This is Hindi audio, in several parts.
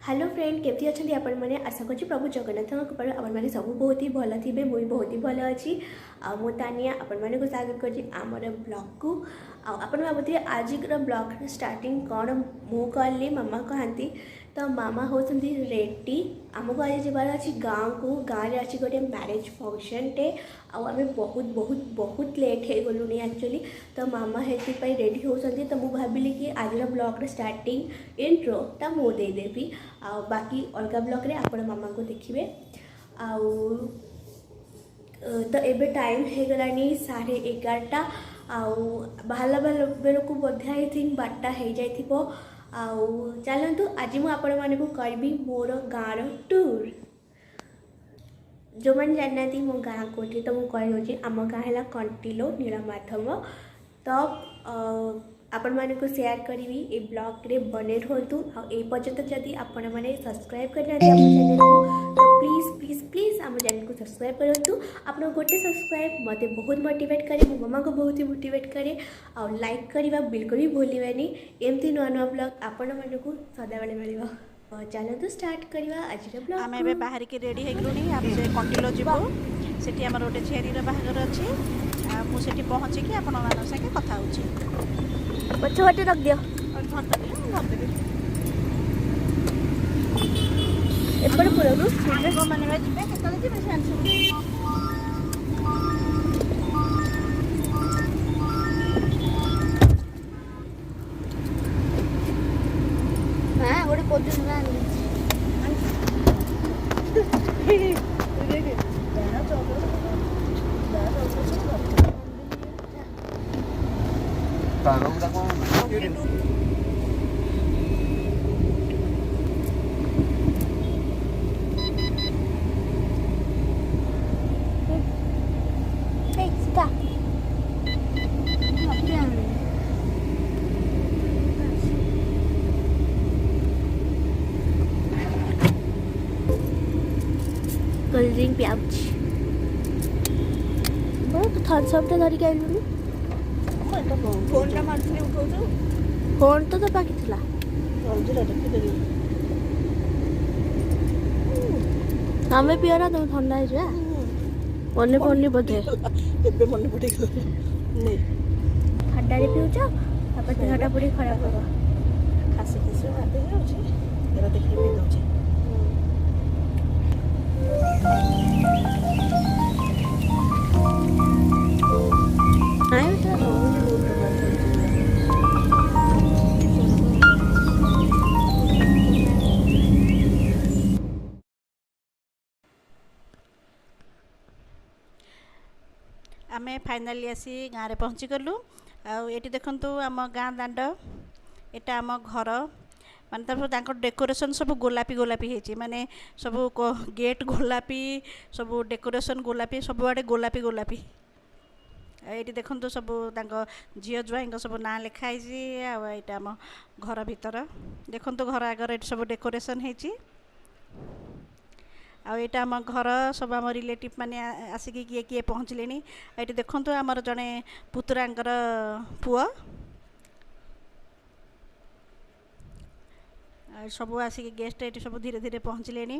हेलो फ्रेंड केमती अच्छी आपण मैंने आशा कर प्रभु जगन्नाथ कृपा आपण मैंने सब बहुत ही भल थे मुझे बहुत ही भल अच्छी मु तानिया आपण मानक स्वागत कर ब्लॉग को आपण भावुथे आज ब्लॉग स्टार्टिंग कौन मु कहली मामा कहती तो मामा होती रेडी आमको आज जबार अच्छी गाँव को गाँव में अच्छी गोटे मैरेज फंक्शन टे आम बहुत बहुत बहुत लेट हो गलुनी एक्चुअली तो मामा हेल्थपाई रेडी होती तो मुझे भाविली कि आज ब्लॉग स्टार्टिंग इंट्रोटा मु देदेवी बाकी अलग ब्लॉग रे आपण मामा को देखिए तो एबे टाइम हो गलानी 11:30 बाहला बेल को बोधे आई थिंक 12टा हो जाइथिबो चलतु आज मुझे आपण मानक करी मोर गाँव टूर जो मैंने जानना मो गाँ कौटी तो मुझे आम गाँ है कंटिलो नीलमाधव तो आपण मानक शेयर करी ए ब्लॉग रे बने रहतु ए पर्यंत जदि आपण मैंने सब्सक्राइब करना चैनल को तो प्लीज प्लीज प्लीज आम चैनल को सब्सक्राइब करूँ आप गोटे सब्सक्राइब मत बहुत मोटिवेट करे मो मामा को बहुत ही मोटिवेट करे और लाइक करवा बिल्कुल भी भूलवानी एमती नुआ नुआ ब्लॉग आपण मानक सदाबले मिल चलतु स्टार्ट करवा आज ब्लॉग आम ए बाहर के रेडी होगलुनी आप से कंटिलो जीवो सेठी हमर गोटे छेरीर बाहागर अछि मुझे पहुँचिकी आपण मान संगे कथा होछि पछवाटे रख दियो एपड़ पुरनु माने जिबे केतले जिबे से हां गोटे कोदिन ना कोल्ड ड्रिंक पियाउछ बहुत थम्स अप धरिक आइलुनी फोन टा मारथि उठाउछु फोन तो बाकी थिला जल्दी रखि देबी हमें पियरा तुम ठंडा है जा मने पड़नी बोधे केबे मने पड़े नहीं ठंडा रे पिउछ तापर देहटा पूरी खराब हो खासी खासी आते जाउछि एरा देखि पी दउछि आइ तो आम फाइनाली आसी गाँव में पहुँची गलु आठी देखु आम गाँ दांड एटा आम घर माने तक डेकोरेशन सब गोलापी गोलापी होती माने सब गेट गोलापी सब डेकोरेशन गोलापी सबुआड़े गोलापी गोलापी ये देखो सब झील ज्वाई सब ना लिखाई यहाँ आम घर भीतर देखो घर आगर ये सब डेकोरेशन होती आईटा आम घर सब आम रिलेटिव माने आसिकी किए किए पहुँचले ये देखो आमर जड़े पुतुरांकर पुआ सब आसिक गेस्ट ये सब धीरे धीरे पहुँचले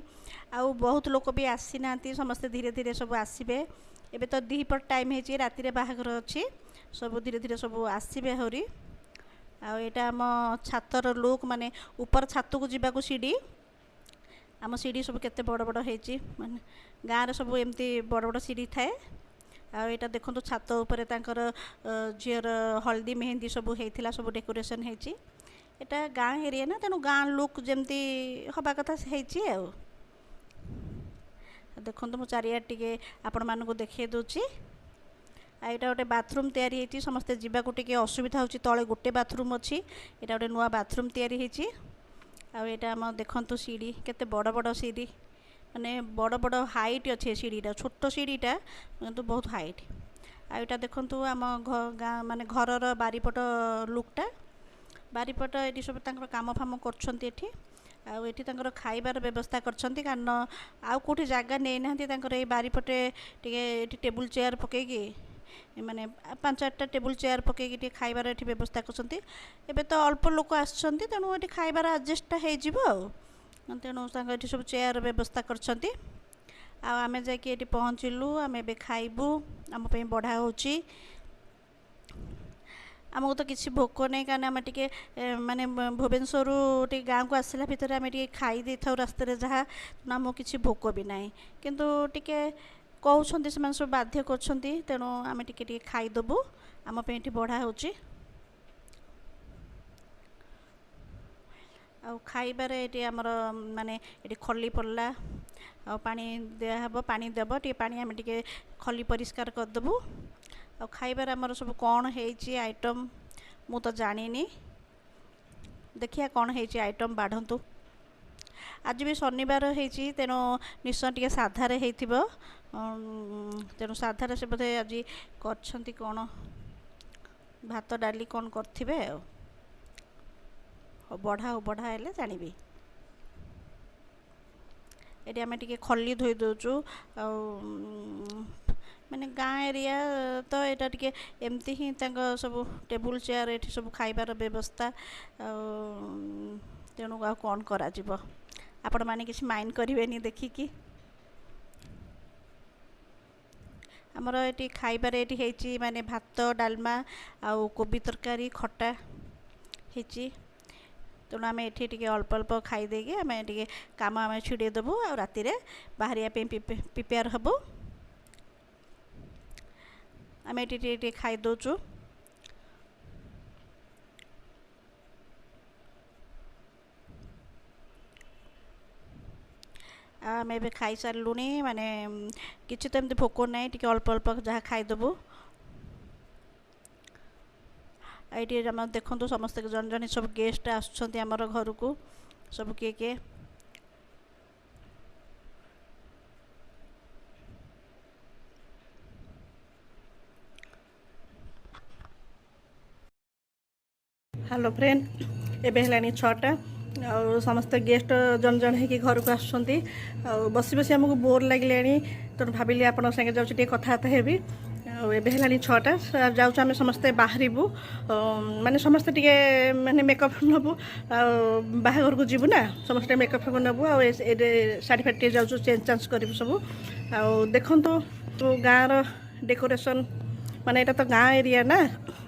आउ बहुत लोक भी आसी ना समस्ते धीरे धीरे सब आसबे एबे तो दीपर टाइम है राति बाहागर अच्छी सब धीरे धीरे सब आसबे आहरी आईटा आम छातर लुक माने ऊपर छात को जावाक सीढ़ी आम सीढ़ी सब केते बड़ बड़ होती माने गाँव सब एमती बड़ बड़ सीढ़ी थाए आईटा देखो छात उपर तांकर झीर हल्दी मेहंदी सब होता सब डेकोरेशन होती एटा गाँ एरिया ना तेणु गाँ लुक जमती हवा कथा हो देखो मु चारिया टे आपण मानक देखे दूची यहाँ गोटे बाथरूम तैयारी होती समस्ते जावाक टे असुविधा हो तले गोटे बाथरूम अच्छी यहाँ गोटे नुआ बाथरूम तैयारी होती आईटा आम देखु सीढ़ी केते बड़ बड़ सीढ़ी माने बड़ बड़ हाइट अच्छे सीढ़ीटा छोट सीढ़ीटा किंतु बहुत हाइट आईटा देखु आम गाँ माने घरर बारीपट लुकटा बारीपट ये सब काम फाम कर खाइबार व्यवस्था करछंती कारण आउ कोठी जागा नै नाहंती बारीपटे टे टेबुल चेयर पकईकी माने 5-8टा टेबुल चेयर पकईकी खाइबार ये व्यवस्था करछंती एबे तो अल्प लोक आछंती तेणु ये खाइबार एडजस्टा हो तेणु तांको एठी सब चेयर व्यवस्था करछंती आमे जाकि एठी पहुँचलु आमे बे खाइबू आम पे बढ़ा होची आमको तो किसी भोक नहीं कारण आम टे माने भुवनेश्वर टे गाँव को आसला भितर आम टे खाई दे था रास्ते जहाँ आमको किसी भोक भी ना किंतु टिके कहते से सब बाध्य कर तेणु आम टे खाईदेबू आम पे बढ़ा होची आ खाइबार ये आमर माने ये खली पड़ला आ पानी दिहब पानी देव टे पानी आम टे खली परिष्कार करदेबू आ खाइबार आमर सब कौन है आइटम मु तो जानी देखिया कौन है आइटम बाढ़ंतु आज भी शनिवार होती तेणु निश्चय टे साधार हो तेणु साधार से बोधे आज कर कौन भात डाली कौन करथिबे बढ़ा बढ़ा हेले जानिबी ये आम टे खली धोई दौचु माने गाँ एरिया तो यहाँ टे एमती ही सब टेबुल चेयर ये सब खाइबार व्यवस्था तेणु आ कौन करा आपण माने किसी माइंड करें देखिकी आमर ये खाइबार ये माने भात डालमा आउ कोबी तरकारी खटा होची तेणु आम ये टे अल्प अल्प खाईदे आम टे काम आम छिड़ेदेबू आ राति बाहर प्रिपेयर हबू आम ये खाई दौचु आम ए खाई सारू माने किसी तो एमती भोक ना टे अल्प अल्प जहाँ खाईदेबू ये आम देखु समस्त जन जन सब गेस्ट आमर घर को सब किए किए हेलो फ्रेंड एबे हेलानी 6टा आ समस्त गेस्ट जन जन है घर को आसुँच बसी बसी आमको बोर लगे तेणु भाविली आपण संगे जाऊँ टे कथबार्ता हेबी एबे हेलानी 6टा जाऊँ आम समस्ते बाहरबू माने समस्ते टे माने मेकअप नबू बाहाघर को जीवु ना समस्ते मेकअप नबू आ शाढ़ी फाड़ी जाऊँ चेंज चांज करूँ सब आ देखु तो गाँव डेकोरेशन माने एटा तो गाँ एरिया ना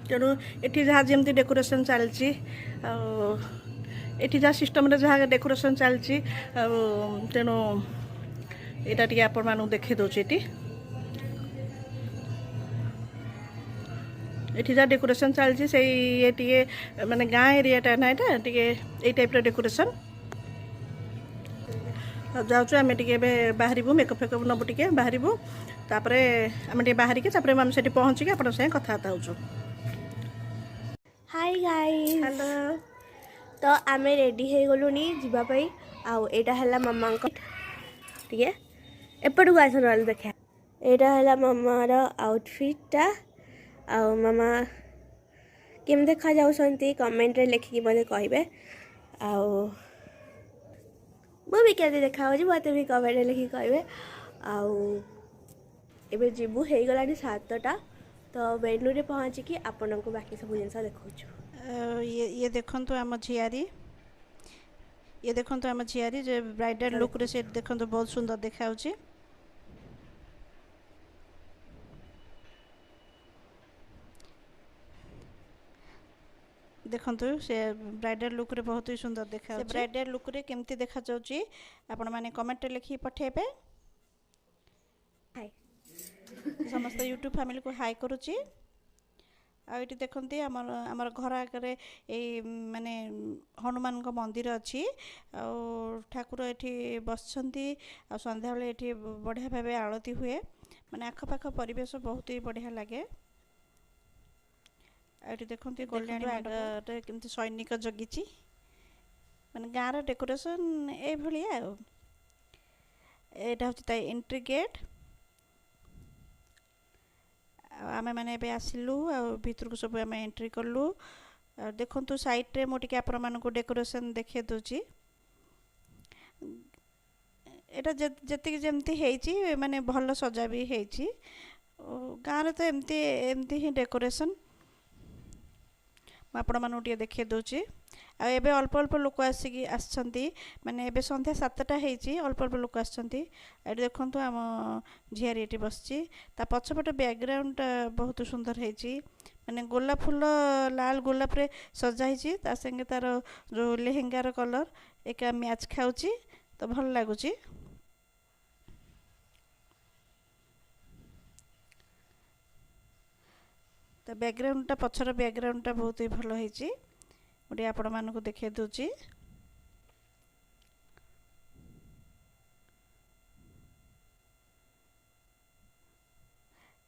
तेणु ये जहाँ जमी डेकोरेशन चलती ये जहाँ सिस्टम जहाँ डेकोरेशन चलती तेणु यहाँ टे आपण मानू देखे दूसरी ये जहाँ डेकोरेशन चलती से ये टे माने गाँ एरियाटा ना यहाँ टे ये टाइप डेकोरेशन जाऊँ आम टे बाहरबू मेकअप फेकअप नबू टे बाहरबू तापर आम टे बाहर के आम से पहुँचिकी आप कथबार्ता हो हाय गाइस हेलो तो आम रेडी हो गलुनी जीवाई आउ एटा है मामा ठीक है एपट को आस ना देखा यहाँ है मामार आउटफिटा आउ मामा केम देखा जाऊँगी कमेंट रे लिखिकी मत कहे आउ भी केमती देखा मत भी कमेंट रे लिखिकी कहे आउ एबे जीवु हो गला 7टा तो वेन्यू रे पहुँचिकी आपण को बाकी सब जिन देखु ये देखंतु आम झियारी ये देखंतु आम झियारी जो ब्राइडल लुक रे से देखंतु बहुत सुंदर देखाउची देखंतु से ब्राइडल लुक रे बहुत ही सुंदर देखाउची ब्राइडल लुक रे केमती देखा जाउची आपण माने कमेंट रे लिखि पठेबे हाय समस्त यूट्यूब फैमिली को हाई करुच्ची आईटी देखते आमर घर आगे ये माने हनुमान मंदिर अच्छी ठाकुर ये बसंती आ संध्या बेले ये बढ़िया भाव आरती हुए माने आखपाख परिवेश बहुत ही बढ़िया लगे आईटी देखते कल्याणी आगे केमती सैनिक जगिची माने गाँव डेकोरेशन ये भाया यहाँ हूँ एंट्री गेट आमे मैंने एबे आसिलु भीतर को सब आम एंट्री कलु देखु साइड रे मोटे आपण मान को डेकोरेशन देखे दूची एटा जति जमती हेची माने भल सजा भी हेची गाँव रे तो एमती ही डेकोरेशन आपण मान टे देखे दूची एबे अल्प अल्प लोक आसछंती माने एबे संध्या 7टा हेची अल्प अल्प लोक आसछंती एटी देखंतु आम झियारी एटी बसची ता पछपट बैकग्राउंड बहुत सुंदर हेची माने गोलाप फूल लाल गोलाप रे सजा हेची ता संगे तार जो लेहेंगार कलर एका मैच खाउची तो भल लागुची तो बैकग्राउंडटा पछर बैकग्राउंडटा बहुत ही भल हेची गोटे आपण मानकु देखै दोची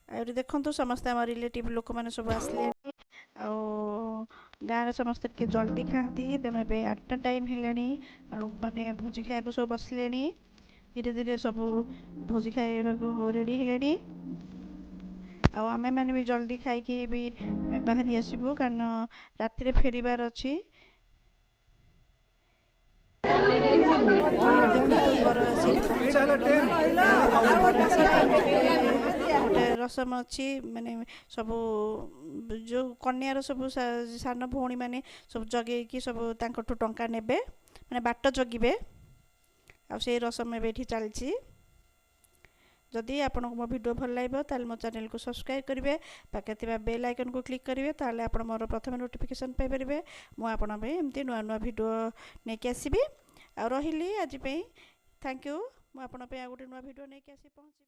आउरी देखंतु समस्त हम रिलेटिव लोक माने सब आसले आ गाँव रे समस्त के जल्दी खाती तेना बे 8टा टाइम हेलानी आ माने भोजी खाइबो सब बसलेनी धीरे धीरे सब भोजी खाइबो रेडी हेलानी आ आमे माने भी जल्दी खाइकी भी बाहरी आसीबो कारण राति रे फेरिबार अछि गोटे रसम अच्छी माने सब जो कन्यार सब सान भौणी माने सब जगे कि सब तांकठु टंका नेबे माने बाट जगिबे आ से रसम एबेठी चलछि जदि आपन मो वीडियो भल लागबो ताल मो चैनल को सब्सक्राइब करिवे पाके थिबा बेल आइकन को क्लिक करिवे ताले आपन मोर प्रथम नोटिफिकेशन पाइ परिबे मो आपन बे एमती नुआ नुआ वीडियो नेके आसीबी आ रहिली आज पे थैंक यू मो आपन पे आ गोटे नुआ वीडियो नेके आसी पहुंची।